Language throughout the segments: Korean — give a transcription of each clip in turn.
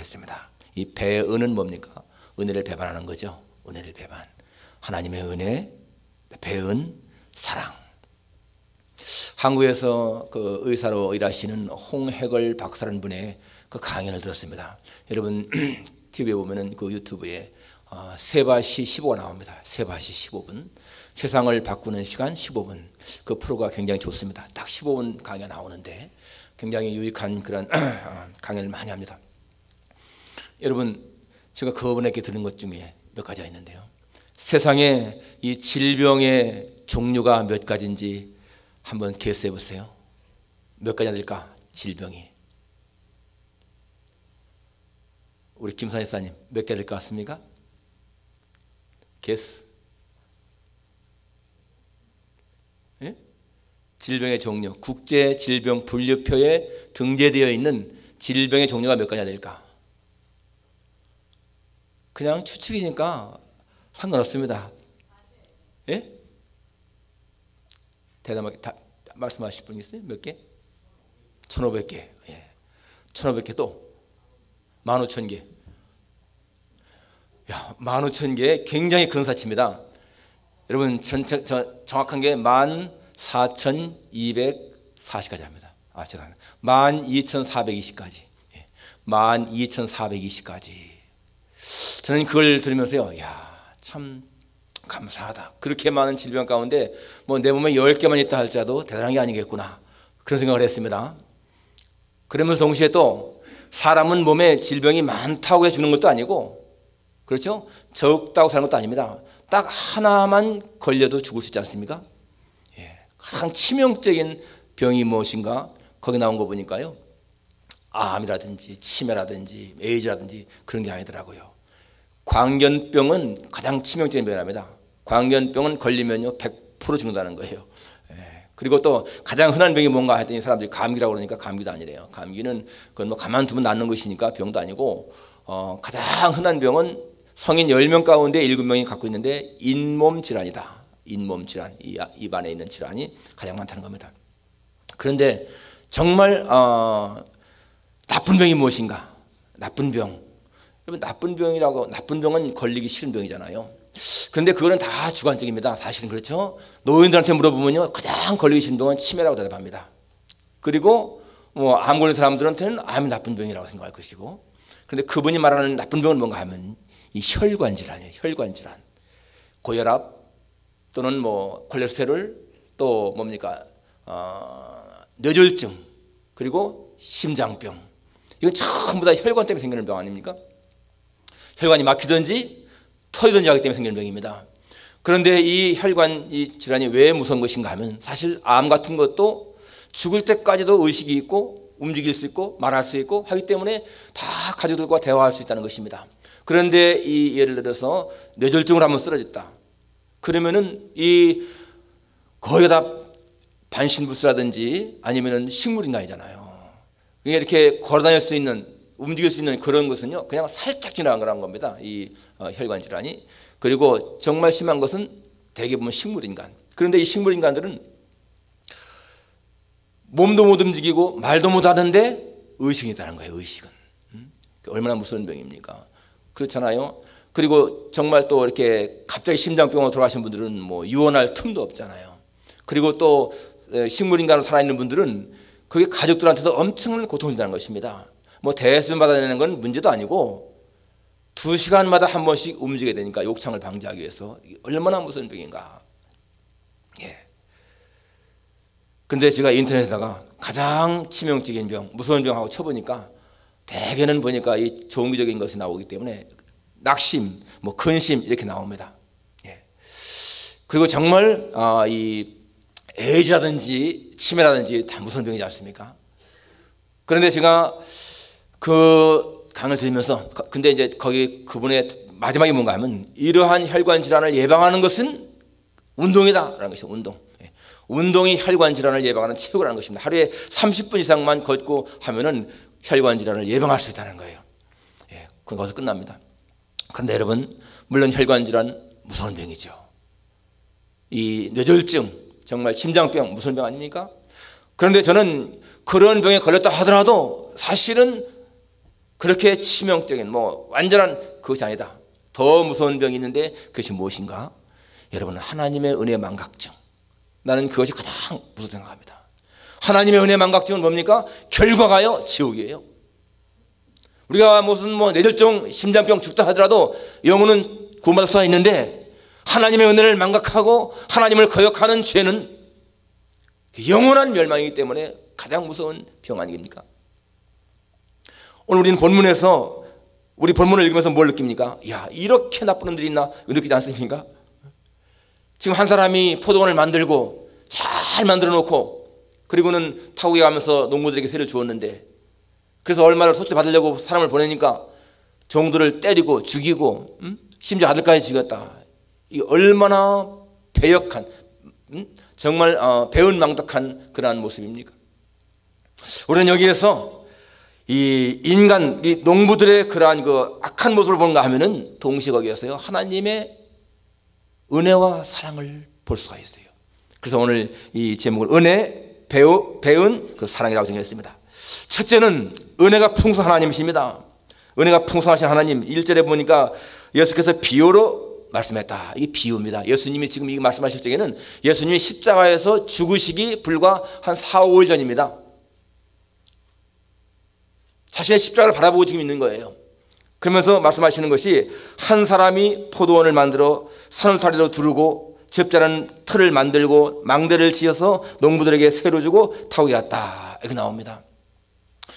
하겠습니다. 이 배은은 뭡니까? 은혜를 배반하는 거죠. 은혜를 배반. 하나님의 은혜, 배은, 사랑. 한국에서 그 의사로 일하시는 홍해걸 박사라는 분의 그 강연을 들었습니다. 여러분 TV에 보면은 그 유튜브에 세바시 15가 나옵니다. 세바시 15분. 세상을 바꾸는 시간 15분. 그 프로가 굉장히 좋습니다. 딱 15분 강의가 나오는데 굉장히 유익한 그런 강연을 많이 합니다. 여러분 제가 그분에게 들은 것 중에 몇 가지가 있는데요. 세상에 이 질병의 종류가 몇 가지인지 한번 개수해 보세요. 몇 가지나 될까? 질병이. 우리 김선희 사님 몇 개 될 것 같습니까? 개수. 예? 질병의 종류. 국제질병분류표에 등재되어 있는 질병의 종류가 몇 가지나 될까? 그냥 추측이니까 상관없습니다. 예? 대담하게 말씀하실 분 있어요? 몇 개? 1500개. 예. 1500개 또 15,000개. 야, 15,000개 굉장히 큰 사치입니다. 여러분 정확한 게 14,240까지 합니다. 죄송합니다. 12,420까지. 예. 12,420까지. 저는 그걸 들으면서요. 야, 참 감사하다. 그렇게 많은 질병 가운데 뭐 내 몸에 10개만 있다 할지라도 대단한 게 아니겠구나. 그런 생각을 했습니다. 그러면서 동시에 또 사람은 몸에 질병이 많다고 해주는 것도 아니고, 그렇죠? 적다고 사는 것도 아닙니다. 딱 하나만 걸려도 죽을 수 있지 않습니까? 예. 가장 치명적인 병이 무엇인가? 거기 나온 거 보니까요. 암이라든지 치매라든지 에이즈라든지 그런 게 아니더라고요. 광견병은 가장 치명적인 병이랍니다. 광견병은 걸리면요 100% 죽는다는 거예요. 그리고 또 가장 흔한 병이 뭔가 했더니 사람들이 감기라고 그러니까 감기도 아니래요. 감기는 그건 뭐 가만두면 낫는 것이니까 병도 아니고, 가장 흔한 병은 성인 10명 가운데 7명이 갖고 있는데 잇몸 질환이다. 잇몸 질환, 입 안에 있는 질환이 가장 많다는 겁니다. 그런데 정말 나쁜 병이 무엇인가? 나쁜 병. 여러분 나쁜 병은 걸리기 싫은 병이잖아요. 그런데 그거는 다 주관적입니다. 사실은 그렇죠. 노인들한테 물어보면요 가장 걸리기 싫은 병은 치매라고 대답합니다. 그리고 뭐 암 걸린 사람들한테는 암이 나쁜 병이라고 생각할 것이고, 그런데 그분이 말하는 나쁜 병은 뭔가 하면 이 혈관 질환이에요. 혈관 질환, 고혈압 또는 뭐 콜레스테롤, 또 뭡니까 뇌졸중, 그리고 심장병. 이건 전부 다 혈관 때문에 생기는 병 아닙니까? 혈관이 막히든지 터지든지 하기 때문에 생기는 병입니다. 그런데 이 혈관 이 질환이 왜 무서운 것인가 하면, 사실 암 같은 것도 죽을 때까지도 의식이 있고 움직일 수 있고 말할 수 있고 하기 때문에 다 가족들과 대화할 수 있다는 것입니다. 그런데 이 예를 들어서 뇌졸중을 한번 쓰러졌다. 그러면은 이 거의 다 반신부수라든지 아니면은 식물인간이잖아요. 이렇게 걸어다닐 수 있는, 움직일 수 있는 그런 것은요 그냥 살짝 지나간 거라는 겁니다. 이 혈관 질환이. 그리고 정말 심한 것은 대개 보면 식물인간. 그런데 이 식물인간들은 몸도 못 움직이고 말도 못 하는데 의식이 있다는 거예요. 의식은. 얼마나 무서운 병입니까? 그렇잖아요. 그리고 정말 또 이렇게 갑자기 심장병으로 돌아가신 분들은 뭐 유언할 틈도 없잖아요. 그리고 또 식물인간으로 살아있는 분들은 그게 가족들한테도 엄청난 고통이 된다는 것입니다. 뭐 대수면 받아내는 건 문제도 아니고 2시간마다 한 번씩 움직여야 되니까, 욕창을 방지하기 위해서. 얼마나 무서운 병인가. 예. 근데 제가 인터넷에다가 가장 치명적인 병, 무서운 병하고 쳐보니까 대개는 보니까 이 종교적인 것이 나오기 때문에 낙심, 뭐 근심 이렇게 나옵니다. 예. 그리고 정말 이 에이즈라든지 치매라든지 다 무서운 병이지 않습니까? 그런데 제가 그 강을 들으면서, 근데 이제 거기 그분의 마지막이 뭔가 하면, 이러한 혈관 질환을 예방하는 것은 운동이다라는 것이죠. 운동. 운동이 혈관 질환을 예방하는 최고라는 것입니다. 하루에 30분 이상만 걷고 하면은 혈관 질환을 예방할 수 있다는 거예요. 예, 그건 거기서 끝납니다. 그런데 여러분, 물론 혈관 질환 무서운 병이죠. 이 뇌졸중, 정말 심장병 무서운 병 아닙니까? 그런데 저는 그런 병에 걸렸다 하더라도 사실은 그렇게 치명적인 완전한 그것이 아니다. 더 무서운 병이 있는데 그것이 무엇인가? 여러분, 하나님의 은혜 망각증. 나는 그것이 가장 무섭다고 생각합니다. 하나님의 은혜 망각증은 뭡니까? 결과가요, 지옥이에요. 우리가 무슨 뇌졸중, 심장병 죽다 하더라도 영혼은 구원받을 수가 있는데, 하나님의 은혜를 망각하고 하나님을 거역하는 죄는 영원한 멸망이기 때문에 가장 무서운 병 아니겠습니까? 오늘 우리는 본문에서, 우리 본문을 읽으면서 뭘 느낍니까? 야, 이렇게 나쁜 놈들이 있나? 느끼지 않습니까? 지금 한 사람이 포도원을 만들고 잘 만들어 놓고, 그리고는 타국에 가면서 농부들에게 세를 주었는데, 그래서 얼마를 소치 받으려고 사람을 보내니까 종들을 때리고 죽이고, 심지어 아들까지 죽였다. 이 얼마나 배역한, 정말 배은망덕한 그러한 모습입니까? 우리는 여기에서 이 인간, 이 농부들의 그러한 그 악한 모습을 보는가 하면은 동시에 거기에서요, 하나님의 은혜와 사랑을 볼 수가 있어요. 그래서 오늘 이 제목을 은혜, 배은 그 사랑이라고 정했습니다. 첫째는 은혜가 풍성한 하나님이십니다. 은혜가 풍성하신 하나님. 1절에 보니까 예수께서 비유로 말씀했다. 이게 비유입니다. 예수님이 지금 이 말씀하실 적에는 예수님이 십자가에서 죽으시기 불과 한 4, 5일 전입니다. 자신의 십자가를 바라보고 지금 있는 거예요. 그러면서 말씀하시는 것이, 한 사람이 포도원을 만들어 산울타리로 두르고 접자는 틀을 만들고 망대를 지어서 농부들에게 세로 주고 타국에 갔다. 이렇게 나옵니다.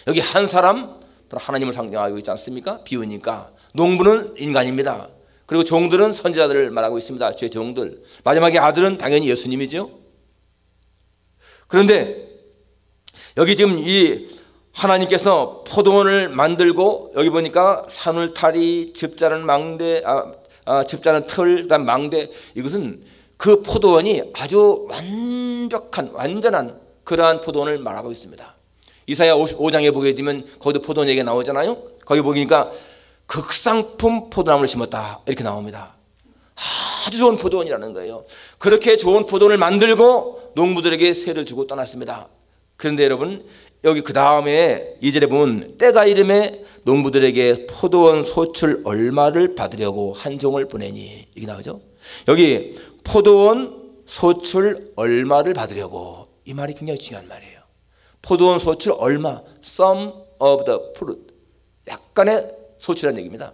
여기 한 사람, 하나님을 상징하고 있지 않습니까? 비유니까. 농부는 인간입니다. 그리고 종들은 선지자들을 말하고 있습니다. 죄 종들. 마지막에 아들은 당연히 예수님이죠. 그런데 여기 지금 이 하나님께서 포도원을 만들고, 여기 보니까 산울타리, 접자는 망대, 접자는 틀, 그다음 망대, 이것은 그 포도원이 아주 완벽한, 완전한 그러한 포도원을 말하고 있습니다. 이사야 55장에 보게 되면 거기도 포도원 얘기가 나오잖아요. 거기 보니까 극상품 포도나무를 심었다 이렇게 나옵니다. 아주 좋은 포도원이라는 거예요. 그렇게 좋은 포도원을 만들고 농부들에게 세를 주고 떠났습니다. 그런데 여러분, 여기 그 다음에 2절에 보면 때가 이름에 농부들에게 포도원 소출 얼마를 받으려고 한 종을 보내니, 이게 나오죠. 여기 포도원 소출 얼마를 받으려고, 이 말이 굉장히 중요한 말이에요. 포도원 소출 얼마, sum of the fruit, 약간의 소출이라는 얘기입니다.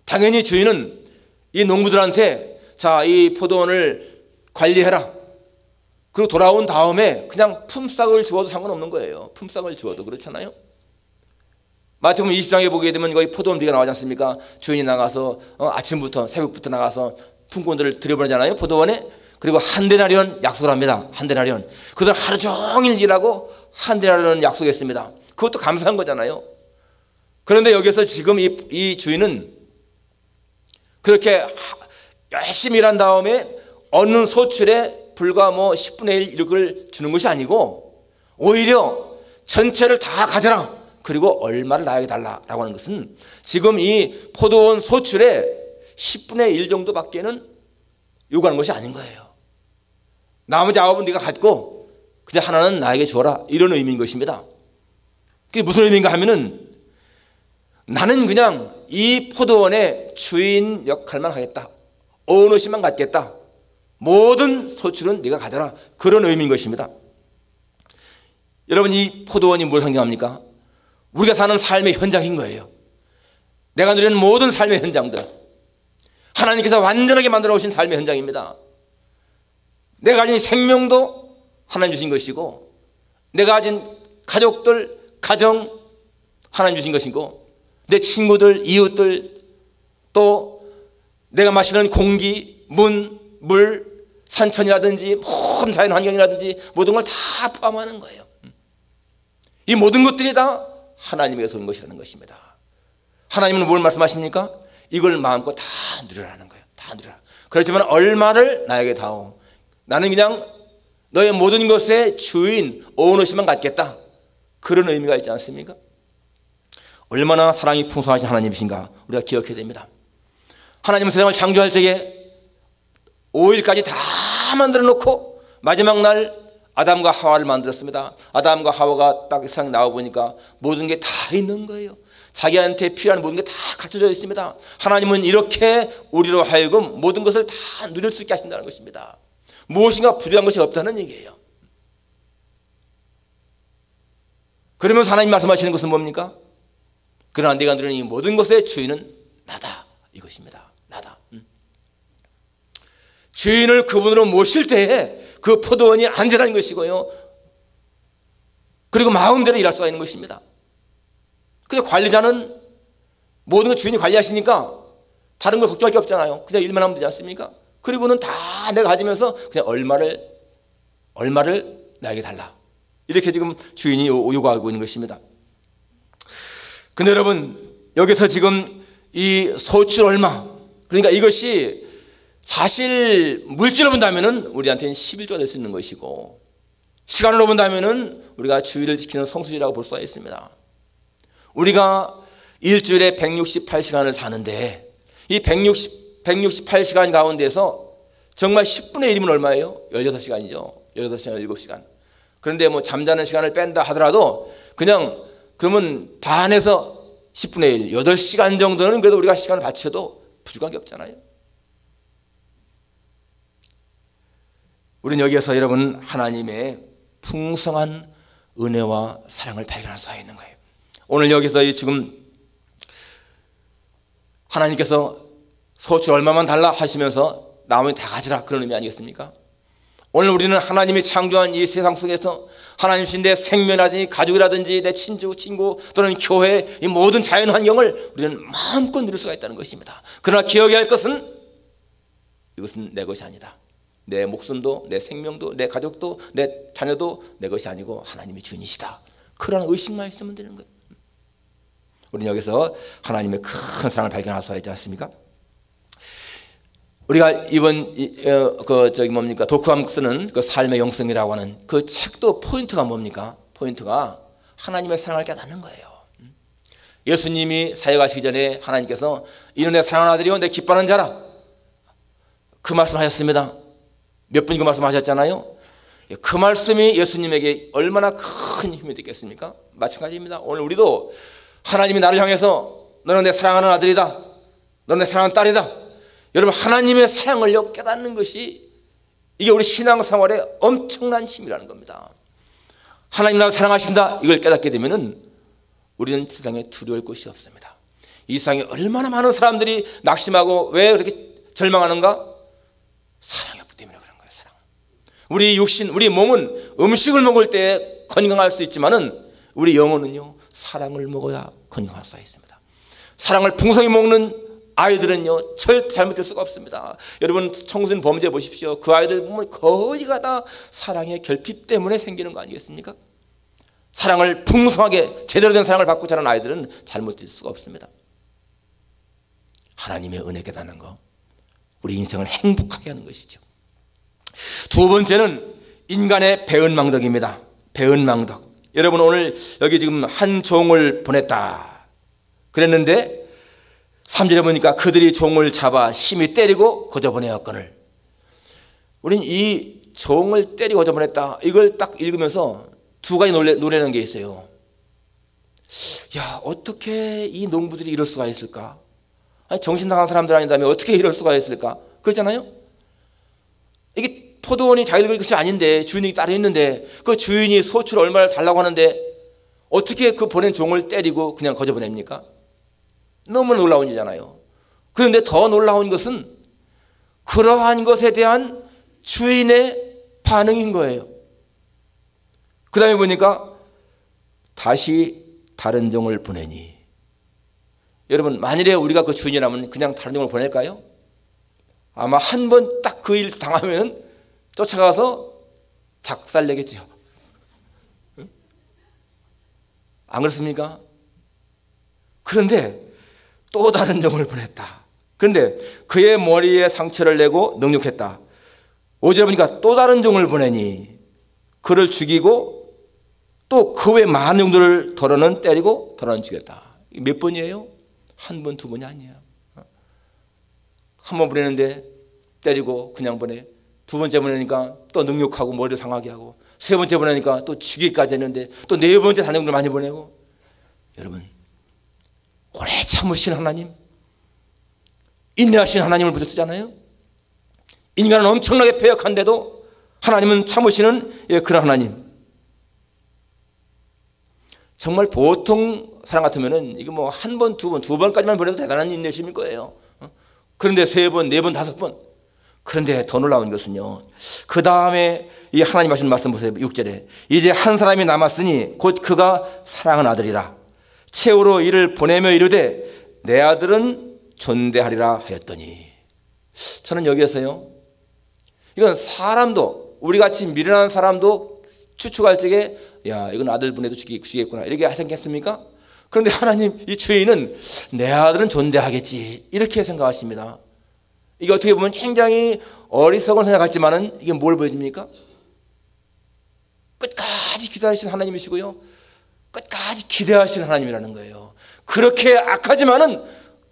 당연히 주인은 이 농부들한테, 자, 이 포도원을 관리해라. 그리고 돌아온 다음에 그냥 품삯을 주어도 상관없는 거예요. 품삯을 주어도. 그렇잖아요. 마태복음 20장에 보게 되면 거기 포도원 비가 나오지 않습니까? 주인이 나가서 아침부터 새벽부터 나가서 품꾼들을 들여보내잖아요, 포도원에. 그리고 한 데나리온 약속을 합니다. 한 데나리온. 그들 하루 종일 일하고 한 데나리온 약속했습니다. 그것도 감사한 거잖아요. 그런데 여기서 지금 이 주인은 그렇게 열심히 일한 다음에 얻는 소출에 불과 10분의 1 이걸 주는 것이 아니고, 오히려 전체를 다 가져라. 그리고 얼마를 나에게 달라라고 하는 것은, 지금 이 포도원 소출의 10분의 1 정도밖에는 요구하는 것이 아닌 거예요. 나머지 9은 네가 갖고 그냥 하나는 나에게 주어라, 이런 의미인 것입니다. 그게 무슨 의미인가 하면은, 나는 그냥 이 포도원의 주인 역할만 하겠다, 오너십만 갖겠다, 모든 소출은 네가 가져라, 그런 의미인 것입니다. 여러분, 이 포도원이 뭘 상징합니까? 우리가 사는 삶의 현장인 거예요. 내가 누리는 모든 삶의 현장들, 하나님께서 완전하게 만들어 오신 삶의 현장입니다. 내가 가진 생명도 하나님 주신 것이고, 내가 가진 가족들, 가정 하나님 주신 것이고, 내 친구들, 이웃들, 또 내가 마시는 공기, 물, 산천이라든지 모든 자연 환경이라든지 모든 걸 다 포함하는 거예요. 이 모든 것들이 다 하나님에게서 온 것이라는 것입니다. 하나님은 뭘 말씀하십니까? 이걸 마음껏 다 누리라는 거예요. 다 누리라. 그렇지만 얼마를 나에게 다오. 나는 그냥 너의 모든 것의 주인, 오너십만 갖겠다. 그런 의미가 있지 않습니까? 얼마나 사랑이 풍성하신 하나님이신가 우리가 기억해야 됩니다. 하나님은 세상을 창조할 적에 5일까지 다 만들어 놓고 마지막 날 아담과 하와를 만들었습니다. 아담과 하와가 딱 세상에 나와 보니까 모든 게 다 있는 거예요. 자기한테 필요한 모든 게 다 갖춰져 있습니다. 하나님은 이렇게 우리로 하여금 모든 것을 다 누릴 수 있게 하신다는 것입니다. 무엇인가 부족한 것이 없다는 얘기예요. 그러면서 하나님 말씀하시는 것은 뭡니까? 그러나 내가 누리는 이 모든 것의 주인은 나다, 이것입니다. 나다. 주인을 그분으로 모실 때에 그 포도원이 안전한 것이고요, 그리고 마음대로 일할 수가 있는 것입니다. 근데 관리자는 모든 걸 주인이 관리하시니까 다른 걸 걱정할 게 없잖아요. 그냥 일만 하면 되지 않습니까? 그리고는 다 내가 가지면서 그냥 얼마를 나에게 달라, 이렇게 지금 주인이 요구하고 있는 것입니다. 근데 여러분, 여기서 지금 이 소출 얼마, 그러니까 이것이 사실 물질로 본다면은 우리한테는 11조가 될 수 있는 것이고, 시간으로 본다면은 우리가 주일을 지키는 성수일이라고 볼 수가 있습니다. 우리가 일주일에 168시간을 사는데 이 168시간 가운데서 정말 10분의 1이면 얼마예요? 16시간이죠. 16시간, 7시간. 그런데 뭐 잠자는 시간을 뺀다 하더라도 그냥 그러면 반에서 10분의 1, 8시간 정도는 그래도 우리가 시간을 바쳐도 부족한 게 없잖아요. 우리는 여기에서 여러분 하나님의 풍성한 은혜와 사랑을 발견할 수가 있는 거예요. 오늘 여기서 지금 하나님께서 소출 얼마만 달라 하시면서 나머지 다 가지라, 그런 의미 아니겠습니까? 오늘 우리는 하나님이 창조한 이 세상 속에서 하나님신 내 생명이라든지 가족이라든지 내 친구 또는 교회, 이 모든 자연 환경을 우리는 마음껏 누릴 수가 있다는 것입니다. 그러나 기억해야 할 것은 이것은 내 것이 아니다. 내 목숨도, 내 생명도, 내 가족도, 내 자녀도 내 것이 아니고 하나님이 주인이시다. 그런 의식만 있으면 되는 거예요. 우리는 여기서 하나님의 큰 사랑을 발견할 수가 있지 않습니까? 우리가 이번 도크함 쓰는 그 삶의 영성이라고 하는 그 책도 포인트가 뭡니까? 포인트가 하나님의 사랑을 깨닫는 거예요. 예수님이 사역하시기 전에 하나님께서 이는 내 사랑하는 아들이요 내 기뻐하는 자라, 그 말씀하셨습니다. 몇 분이 그 말씀하셨잖아요. 그 말씀이 예수님에게 얼마나 큰 힘이 되겠습니까? 마찬가지입니다. 오늘 우리도 하나님이 나를 향해서 너는 내 사랑하는 아들이다, 너는 내 사랑하는 딸이다, 여러분 하나님의 사랑을 깨닫는 것이 이게 우리 신앙생활의 엄청난 힘이라는 겁니다. 하나님 나를 사랑하신다, 이걸 깨닫게 되면은 우리는 세상에 두려울 것이 없습니다. 이 세상에 얼마나 많은 사람들이 낙심하고 왜 그렇게 절망하는가? 사랑이 없기 때문에 그런 거예요. 사랑. 우리 육신, 우리 몸은 음식을 먹을 때 건강할 수 있지만은 우리 영혼은요 사랑을 먹어야 건강할 수가 있습니다. 사랑을 풍성히 먹는 아이들은요 절대 잘못될 수가 없습니다. 여러분 청소년 범죄 보십시오. 그 아이들 보면 거의가 다 사랑의 결핍 때문에 생기는 거 아니겠습니까? 사랑을 풍성하게 제대로 된 사랑을 받고 자란 아이들은 잘못될 수가 없습니다. 하나님의 은혜 깨닫는 거, 우리 인생을 행복하게 하는 것이죠. 두 번째는 인간의 배은망덕입니다. 배은망덕. 여러분 오늘 여기 지금 한 종을 보냈다 그랬는데 3절에 보니까 그들이 종을 잡아 심히 때리고 거저보내었거늘. 우린 이 종을 때리고 거저보냈다, 이걸 딱 읽으면서 두 가지 노래는 게 있어요. 야, 어떻게 이 농부들이 이럴 수가 있을까? 아니, 정신 나간 사람들 아닌다면 어떻게 이럴 수가 있을까? 그렇잖아요. 이게 포도원이 자기들 것이 아닌데 주인이 따로 있는데 그 주인이 소출 얼마를 달라고 하는데 어떻게 그 보낸 종을 때리고 그냥 거저보냅니까? 너무 놀라운 일이잖아요. 그런데 더 놀라운 것은 그러한 것에 대한 주인의 반응인 거예요. 그 다음에 보니까 다시 다른 종을 보내니. 여러분 만일에 우리가 그 주인이라면 그냥 다른 종을 보낼까요? 아마 한 번 딱 그 일 당하면 쫓아가서 작살내겠죠. 안 그렇습니까? 그런데 또 다른 종을 보냈다. 그런데 그의 머리에 상처를 내고 능욕했다. 5절에 보니까 또 다른 종을 보내니 그를 죽이고 또 그 외 많은 종들을 더러는 때리고 더러는 죽였다. 몇 번이에요? 한 번, 두 번이 아니에요. 한 번 보내는데 때리고 그냥 보내. 두 번째 보내니까 또 능욕하고 머리를 상하게 하고 세 번째 보내니까 또 죽이기까지 했는데 또 네 번째 단역을 많이 보내고. 여러분, 오래 참으신 하나님, 인내하신 하나님을 붙였잖아요. 인간은 엄청나게 패역한데도 하나님은 참으시는 그런 하나님. 정말 보통 사람 같으면은 이게 뭐 한 번, 두 번까지만 보내도 대단한 인내심일 거예요. 그런데 세 번, 네 번, 다섯 번. 그런데 더 놀라운 것은요, 그 다음에 이 하나님 하시는 말씀 보세요. 6절에 이제 한 사람이 남았으니 곧 그가 사랑하는 아들이라. 최후로 이를 보내며 이르되 내 아들은 존대하리라 하였더니. 저는 여기에서요, 이건 사람도, 우리같이 미련한 사람도 추측할 적에 야, 이건 아들 보내도 죽이겠구나 이렇게 하지 않겠습니까? 그런데 하나님, 이 주인은 내 아들은 존대하겠지 이렇게 생각하십니다. 이게 어떻게 보면 굉장히 어리석은 생각 같지만은 이게 뭘 보여줍니까? 끝까지 기다리시는 하나님이시고요, 끝까지 기대하시는 하나님이라는 거예요. 그렇게 악하지만은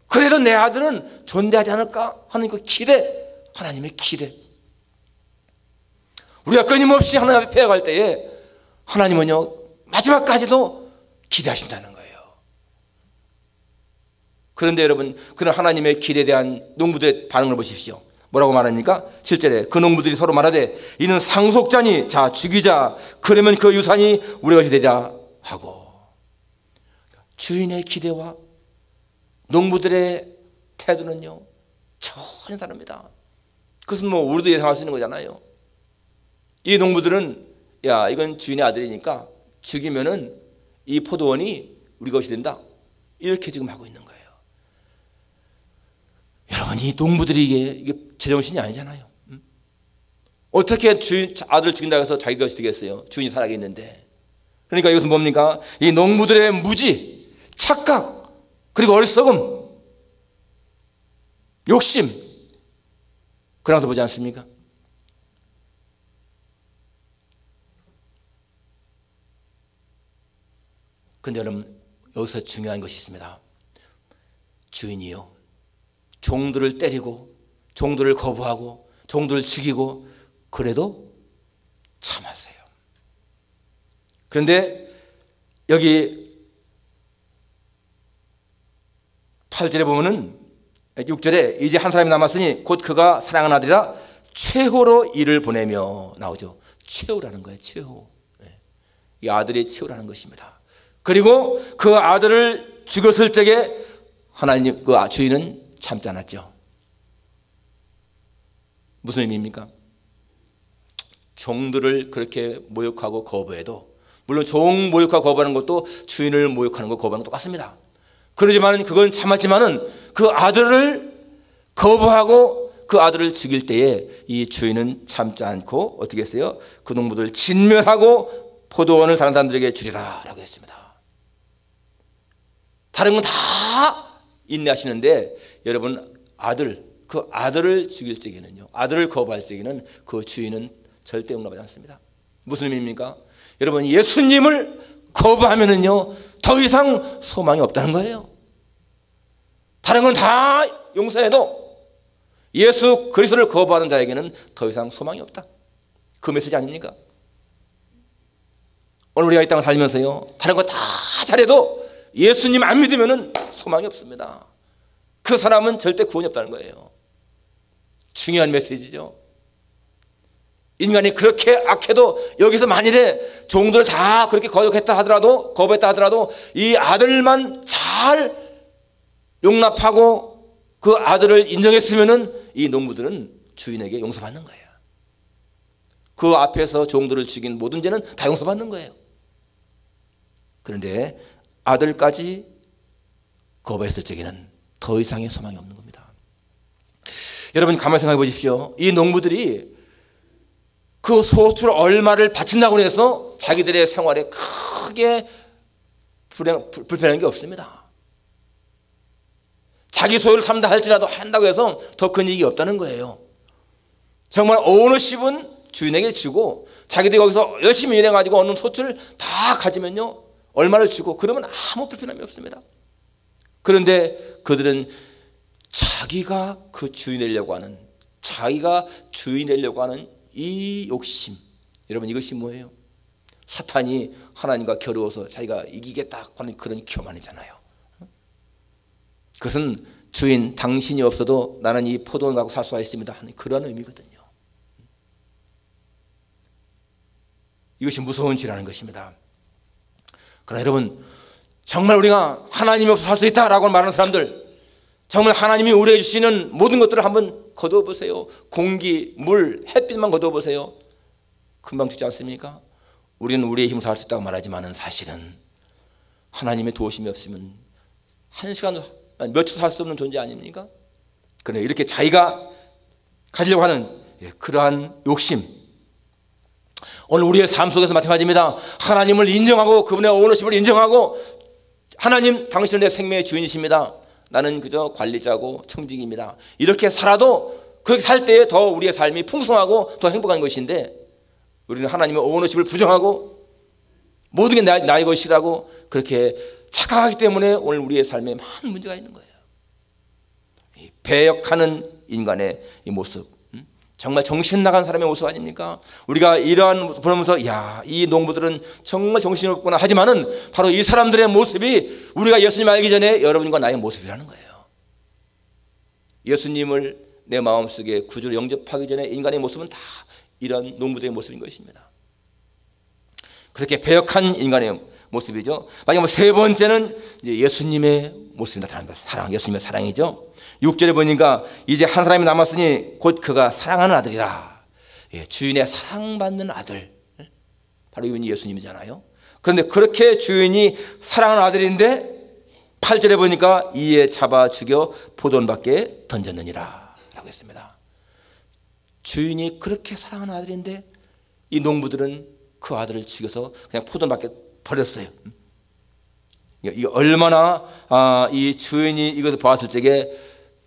그래도 내 아들은 존대하지 않을까 하는 그 기대, 하나님의 기대. 우리가 끊임없이 하나님 앞에 패역할 때에 하나님은요, 마지막까지도 기대하신다는 거예요. 그런데 여러분, 그런 하나님의 기대에 대한 농부들의 반응을 보십시오. 뭐라고 말합니까? 7절에 그 농부들이 서로 말하되 이는 상속자니 자 죽이자, 그러면 그 유산이 우리 것이 되리라 하고. 주인의 기대와 농부들의 태도는요 전혀 다릅니다. 그것은 뭐 우리도 예상할 수 있는 거잖아요. 이 농부들은 야, 이건 주인의 아들이니까 죽이면은 이 포도원이 우리 것이 된다 이렇게 지금 하고 있는 거예요. 여러분, 이 농부들이 이게 제정신이 아니잖아요. 어떻게 주인 아들을 죽인다고 해서 자기 것이 되겠어요? 주인이 살아있는데. 그러니까 이것은 뭡니까? 이 농부들의 무지, 착각, 그리고 어리석음, 욕심, 그런 것도 보지 않습니까? 그런데 여러분, 여기서 중요한 것이 있습니다. 주인이요, 종들을 때리고 종들을 거부하고 종들을 죽이고 그래도 참았어요. 그런데 여기 8절에 보면은 6절에 이제 한 사람이 남았으니 곧 그가 사랑하는 아들이라 최후로 이를 보내며 나오죠. 최후라는 거예요. 최후. 이 아들이 최후라는 것입니다. 그리고 그 아들을 죽였을 적에 하나님, 그 주인은 참지 않았죠. 무슨 의미입니까? 종들을 그렇게 모욕하고 거부해도, 물론 종 모욕하고 거부하는 것도 주인을 모욕하는 거 거부하는 거 똑같습니다. 그러지만 그건 참았지만은 그 아들을 거부하고 그 아들을 죽일 때에 이 주인은 참지 않고 어떻게 했어요? 그 농부들 진멸하고 포도원을 다른 사람들에게 주리라 라고 했습니다. 다른 건 다 인내하시는데 여러분, 그 아들을 죽일 적에는요, 아들을 거부할 적에는 그 주인은 절대 용납하지 않습니다. 무슨 의미입니까? 여러분, 예수님을 거부하면은요 더 이상 소망이 없다는 거예요. 다른 건 다 용서해도 예수 그리스도를 거부하는 자에게는 더 이상 소망이 없다. 그 메시지 아닙니까? 오늘 우리가 이 땅을 살면서요, 다른 거 다 잘해도 예수님 안 믿으면은 소망이 없습니다. 그 사람은 절대 구원이 없다는 거예요. 중요한 메시지죠. 인간이 그렇게 악해도 여기서 만일에 종들을 다 그렇게 거부했다 하더라도 이 아들만 잘 용납하고 그 아들을 인정했으면은 이 농부들은 주인에게 용서받는 거예요. 그 앞에서 종들을 죽인 모든 죄는 다 용서받는 거예요. 그런데 아들까지 거부했을 적에는 더 이상의 소망이 없는 겁니다. 여러분, 가만히 생각해 보십시오. 이 농부들이 그 소출 얼마를 바친다고 해서 자기들의 생활에 크게 불편한 게 없습니다. 자기 소유를 삼다 할지라도 한다고 해서 더 큰 이익이 없다는 거예요. 정말 오너십은 주인에게 주고 자기들이 거기서 열심히 일해가지고 얻는 소출을 다 가지면요 얼마를 주고 그러면 아무 불편함이 없습니다. 그런데 그들은 자기가 그 주인 되려고 하는, 자기가 주인 되려고 하는 이 욕심, 여러분, 이것이 뭐예요? 사탄이 하나님과 겨루어서 자기가 이기겠다 하는 그런 교만이잖아요. 그것은 주인 당신이 없어도 나는 이 포도원 갖고 살 수가 있습니다 하는 그런 의미거든요. 이것이 무서운 죄라는 것입니다. 그러나 여러분, 정말 우리가 하나님이 없어서 살 수 있다라고 말하는 사람들, 정말 하나님이 우리에게 주시는 모든 것들을 한번 거두어 보세요. 공기, 물, 햇빛만 거두어 보세요. 금방 주지 않습니까? 우리는 우리의 힘으로 살 수 있다고 말하지만 사실은 하나님의 도우심이 없으면 한 시간, 몇 초 살 수 없는 존재 아닙니까? 그러나 이렇게 자기가 가지려고 하는 그러한 욕심, 오늘 우리의 삶 속에서 마찬가지입니다. 하나님을 인정하고 그분의 오너십을 인정하고, 하나님 당신은 내 생명의 주인이십니다, 나는 그저 관리자고 청직입니다, 이렇게 살아도 그렇게 살 때에 더 우리의 삶이 풍성하고 더 행복한 것인데, 우리는 하나님의 오너십을 부정하고 모든 게 나의 것이라고 그렇게 착각하기 때문에 오늘 우리의 삶에 많은 문제가 있는 거예요. 이 배역하는 인간의 이 모습, 정말 정신 나간 사람의 모습 아닙니까? 우리가 이러한 모습 보면서 이 농부들은 정말 정신없구나 하지만은 바로 이 사람들의 모습이 우리가 예수님 알기 전에 여러분과 나의 모습이라는 거예요. 예수님을 내 마음속에 구주로 영접하기 전에 인간의 모습은 다 이런 농부들의 모습인 것입니다. 그렇게 배역한 인간의 모습이죠. 마지막 세 번째는 이제 예수님의 모습이 나타난다. 사랑, 예수님의 사랑이죠. 6절에 보니까 이제 한 사람이 남았으니 곧 그가 사랑하는 아들이라. 주인의 사랑받는 아들, 바로 이분이 예수님이잖아요. 그런데 그렇게 주인이 사랑하는 아들인데 8절에 보니까 이에 잡아 죽여 포도원 밖에 던졌느니라 라고 했습니다. 주인이 그렇게 사랑하는 아들인데 이 농부들은 그 아들을 죽여서 그냥 포도원 밖에 버렸어요. 이 얼마나 이 주인이 이것을 보았을 적에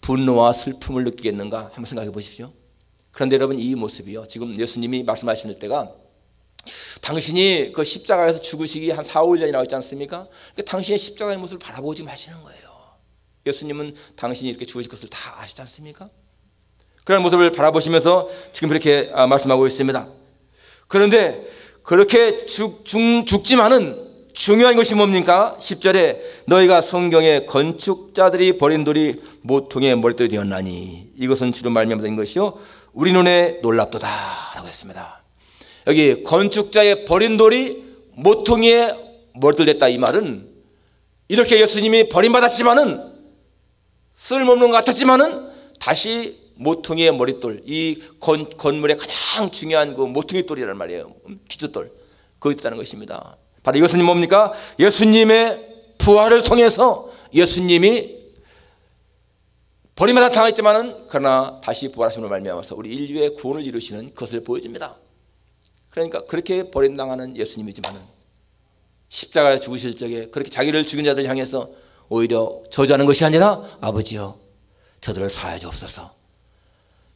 분노와 슬픔을 느끼겠는가 한번 생각해 보십시오. 그런데 여러분, 이 모습이요, 지금 예수님이 말씀하실 때가 당신이 그 십자가에서 죽으시기 한 4, 5일 전이라고 했지 않습니까? 그러니까 당신의 십자가의 모습을 바라보지 마시는 거예요. 예수님은 당신이 이렇게 죽으실 것을 다 아시지 않습니까? 그런 모습을 바라보시면서 지금 그렇게 말씀하고 있습니다. 그런데 그렇게 죽지만은 중요한 것이 뭡니까? 10절에 너희가 성경에 건축자들이 버린 돌이 모퉁이의 머릿돌이 되었나니 이것은 주로 말미암아 된 것이요 우리 눈에 놀랍도다 라고 했습니다. 여기 건축자의 버린 돌이 모퉁이의 머릿돌 됐다, 이 말은 이렇게 예수님이 버림받았지만은 쓸모없는 것 같았지만은 다시 모퉁이의 머릿돌, 이 건물의 가장 중요한 그 모퉁이 돌이라는 말이에요. 기초돌, 거기 있다는 것입니다. 바로 이것은 뭡니까? 예수님의 부활을 통해서 예수님이 버림받아 당했지만은 그러나 다시 부활하심으로 말미암아서 우리 인류의 구원을 이루시는 것을 보여줍니다. 그러니까 그렇게 버림당하는 예수님이지만은 십자가에 죽으실 적에 그렇게 자기를 죽인 자들 향해서 오히려 저주하는 것이 아니라 아버지여 저들을 사하여 주옵소서.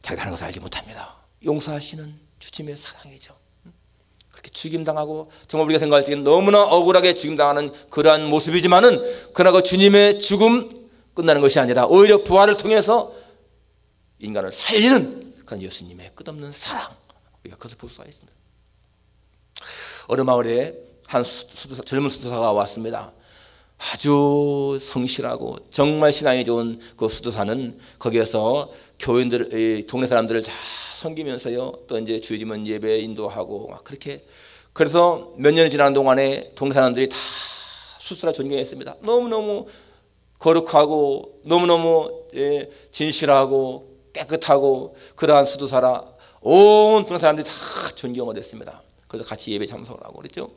자기가 하는 것을 알지 못합니다. 용서하시는 주님의 사랑이죠. 그렇게 죽임당하고 정말 우리가 생각할 때는 너무나 억울하게 죽임당하는 그러한 모습이지만은 그러나 그 주님의 죽음 끝나는 것이 아니라 오히려 부활을 통해서 인간을 살리는 그런 예수님의 끝없는 사랑, 우리가 그것을 볼 수가 있습니다. 어느 마을에 한 젊은 수도사가 왔습니다. 아주 성실하고 정말 신앙이 좋은 그 수도사는 거기에서 교인들, 동네 사람들을 다 섬기면서요, 또 이제 주일이면 예배 인도하고 막 그렇게, 그래서 몇 년이 지난 동안에 동네 사람들이 다 수도사를 존경했습니다. 너무너무 거룩하고 너무너무 진실하고 깨끗하고 그러한 수도사라 온 동네 사람들이 다 존경을 했습니다. 그래서 같이 예배 참석을 하고 그랬죠.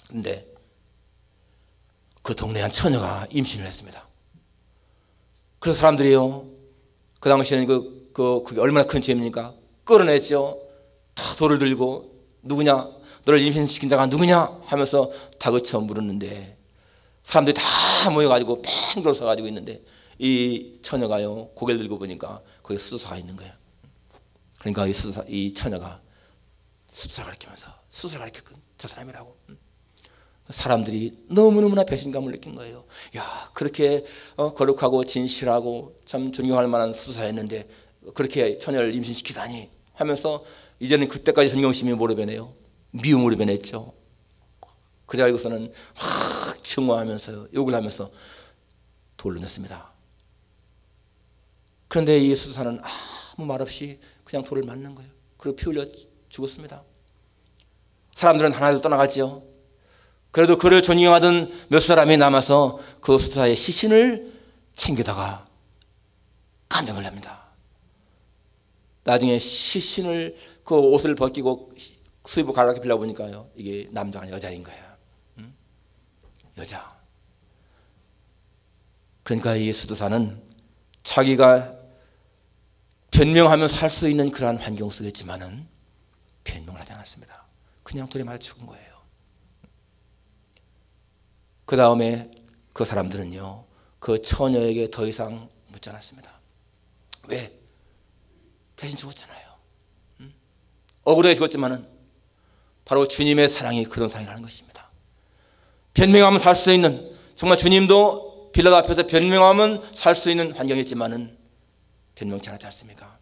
근데 그 동네 한 처녀가 임신을 했습니다. 그래서 사람들이요, 그 당시에는 그게 얼마나 큰 죄입니까? 끌어냈죠. 다 돌을 들고 누구냐? 너를 임신시킨 자가 누구냐? 하면서 다그쳐 물었는데 사람들이 다 모여가지고 팽 돌아서가지고 있는데 이 처녀가요, 고개를 들고 보니까 거기 수도사가 있는 거예요. 그러니까 이 처녀가 수도사를 가리키면서 수도사를 가리켰거든, 저 사람이라고. 사람들이 너무너무나 배신감을 느낀 거예요. 야, 그렇게 거룩하고 진실하고 참 존경할 만한 수도사였는데 그렇게 처녀를 임신시키다니 하면서 이제는 그때까지 존경심이 뭐로 변해요? 미움으로 변했죠. 그래가지고서는 막 증오하면서요, 욕을 하면서 돌로 냈습니다. 그런데 이 수도사는 아무 말 없이 그냥 돌을 맞는 거예요. 그리고 피 흘려 죽었습니다. 사람들은 하나둘 떠나갔죠. 그래도 그를 존경하던 몇 사람이 남아서 그 수도사의 시신을 챙기다가 감명을 냅니다. 나중에 시신을 그 옷을 벗기고 수입을 가르쳐 빌려보니까요, 이게 남자가 여자인 거예요. 여자. 그러니까 이 수도사는 자기가 변명하며 살 수 있는 그러한 환경 속이었지만은 변명을 하지 않았습니다. 그냥 돌에 맞아 죽은 거예요. 그 다음에 그 사람들은요, 그 처녀에게 더 이상 묻지 않았습니다. 왜? 대신 죽었잖아요. 억울하게 죽었지만은 바로 주님의 사랑이 그런 사랑이라는 것입니다. 변명하면 살 수 있는, 정말 주님도 빌라도 앞에서 변명하면 살 수 있는 환경이었지만은 변명치 않았지 않습니까?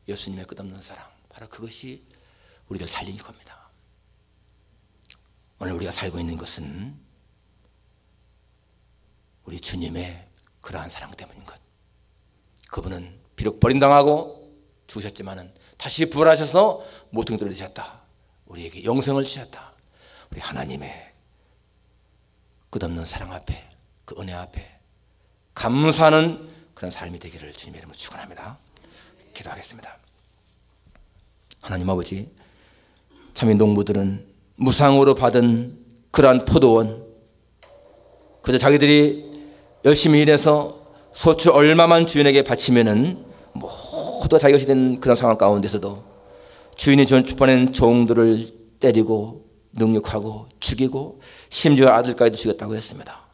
예수님의 끝없는 사랑, 바로 그것이 우리를 살린 겁니다. 오늘 우리가 살고 있는 것은 우리 주님의 그러한 사랑 때문인 것. 그분은 비록 버림당하고 죽으셨지만은 다시 부활하셔서 모퉁이 돌을 주셨다. 우리에게 영생을 주셨다. 우리 하나님의 끝없는 사랑 앞에, 그 은혜 앞에 감사하는 그런 삶이 되기를 주님의 이름으로 축원합니다. 기도하겠습니다. 하나님 아버지, 참 이 농부들은 무상으로 받은 그러한 포도원, 그저 자기들이 열심히 일해서 소출 얼마만 주인에게 바치면은 모두 자기 것이 된 그런 상황 가운데서도 주인이 주판낸 종들을 때리고 능욕하고 죽이고 심지어 아들까지도 죽였다고 했습니다.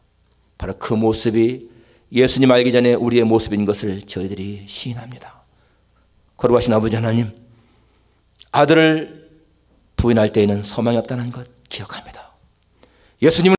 바로 그 모습이 예수님 알기 전에 우리의 모습인 것을 저희들이 시인합니다. 거룩하신 아버지 하나님, 아들을 부인할 때에는 소망이 없다는 것 기억합니다. 예수님은